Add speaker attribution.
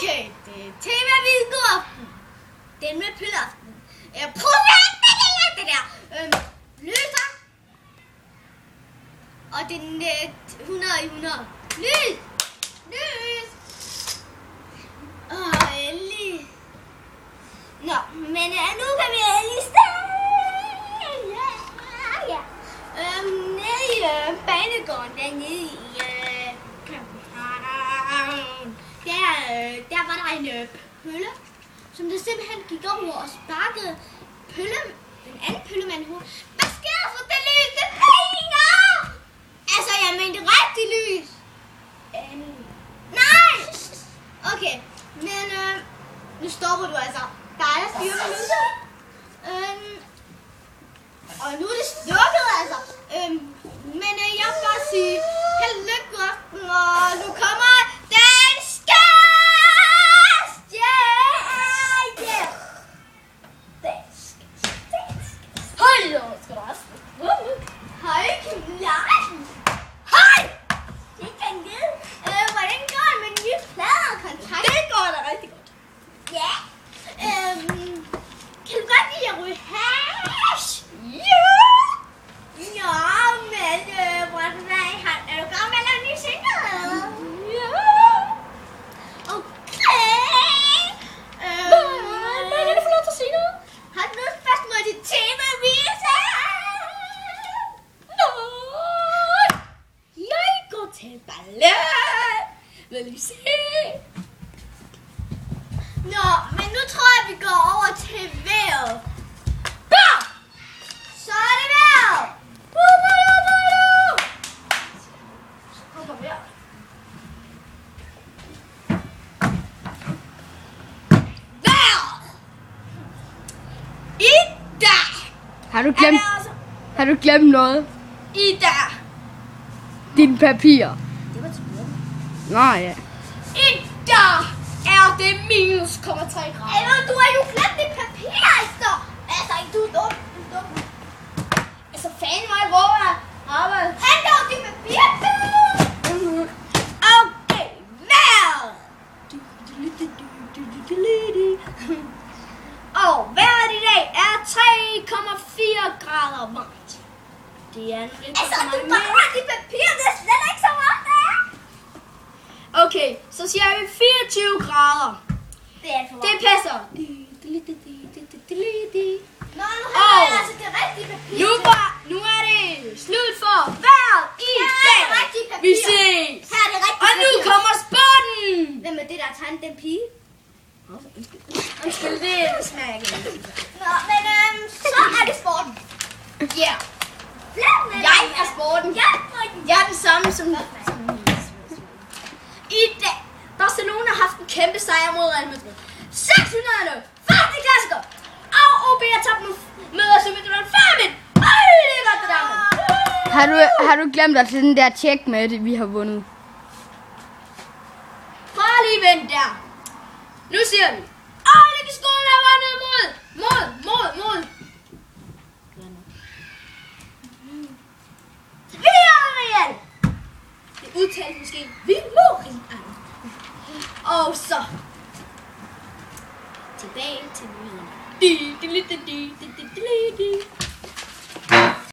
Speaker 1: Okay, det er tema god aften. Den med pølleaften. Prøv at det der. Løser. Og den 100 i 100. Lys. Lys. Endelig. Nå, men nu kan vi endelig starte. Ja. Nede i banegården, dernede i København, der var der en pølle, som der simpelthen gik over og sparkede den anden pøllemand hoved. Hvad sker der for det lys? Det blinker! Altså, jeg mente rigtig lys. Nej! Okay, men nu stopper du altså. Der er 4 minutter. Og nu er det slukket, altså. Men jeg vil bare sige, held lykke, god aften, og nu kommer dagens gæst! Yeah! Hej, hej, Kim Larsen. Hej! Det kan vide. Hvordan går det med nye plader og kontakt? Det går da rigtig godt. Ja. Kan du godt lide at ryge hash? Ja! Ja, men hvordan er du klar med at lave nye single? Ja! Okay! Hvad er det for noget til at sige noget? Har du noget spørgsmål til TV-vise? Nej! Jeg går til ballet! Vil I se? Nå, men nu tror jeg, vi går over til vejret. Bam! Så er det vejret! Så kommer vejret. Vejret! I dag!
Speaker 2: Har du glemt noget?
Speaker 1: I dag!
Speaker 2: Din papir.
Speaker 1: Det var til morgen.
Speaker 2: Nå ja.
Speaker 1: I dag er det minus 0,3 grader. Eller du har jo glemt dit papir, altså! Altså, du er dum. Altså, fanden mig, hvor er arbejdet? Han dog dit papir! Okay, vejret! Og vejret i dag er 3,4 grader varmt. Det er lidt altså, du bare dit papir, det er slet ikke så varmt, det er. Okay, så siger vi 24 grader. Det er for varmt. Det passer. Nå, nu har jeg altså det rigtige papir. Nu er det slut for vejret i dag. Vi ses. Her er det rigtige papir. Og nu kommer sporten. Hvem er det, der har tegnet den pige? Undskyld, det smager ikke. Nå, men så er det sporten. Ja. Jeg er sporten. Jeg er den samme som i dag. Barcelona har haft en kæmpe sejr mod Real Madrid. 600 første klassiker. Og OB har tabt med os i midtjylland 5-1. Det er godt, det der.
Speaker 2: Har du glemt at tage den der check med, at vi har vundet?
Speaker 1: Prøv lige vent der. Nu siger vi. Lykke Skole har vundet mod. Villarreal. Det udtales måske Villarreal. Og så tilbage til nyhederne.